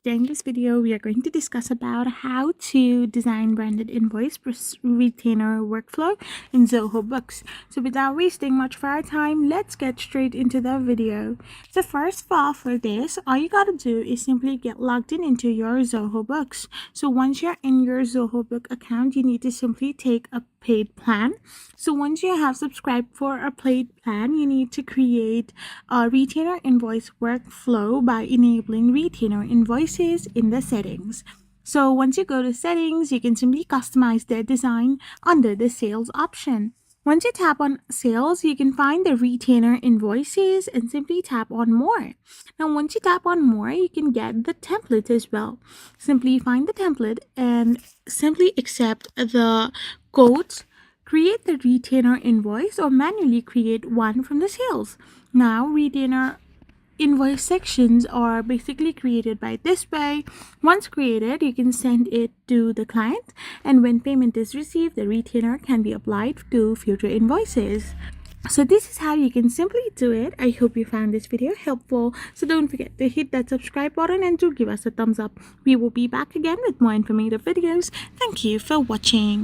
During this video, we are going to discuss about how to design branded invoice retainer workflow in Zoho Books. So without wasting much of our time, let's get straight into the video. So first of all, for this, all you gotta do is simply get logged into your Zoho Books. So once you're in your Zoho Book account, you need to simply take a paid plan. So once you have subscribed for a paid plan, you need to create a retainer invoice workflow by enabling retainer invoices in the settings. So once you go to settings, you can simply customize their design under the sales option. Once you tap on sales, you can find the retainer invoices and simply tap on more. Now, once you tap on more, you can get the template as well. Simply find the template and simply accept the codes, create the retainer invoice or manually create one from the sales. Now, retainer invoice sections are basically created by this way. Once created, you can send it to the client, and when payment is received, the retainer can be applied to future invoices. So this is how you can simply do it. I hope you found this video helpful. So don't forget to hit that subscribe button and to give us a thumbs up. We will be back again with more informative videos. Thank you for watching.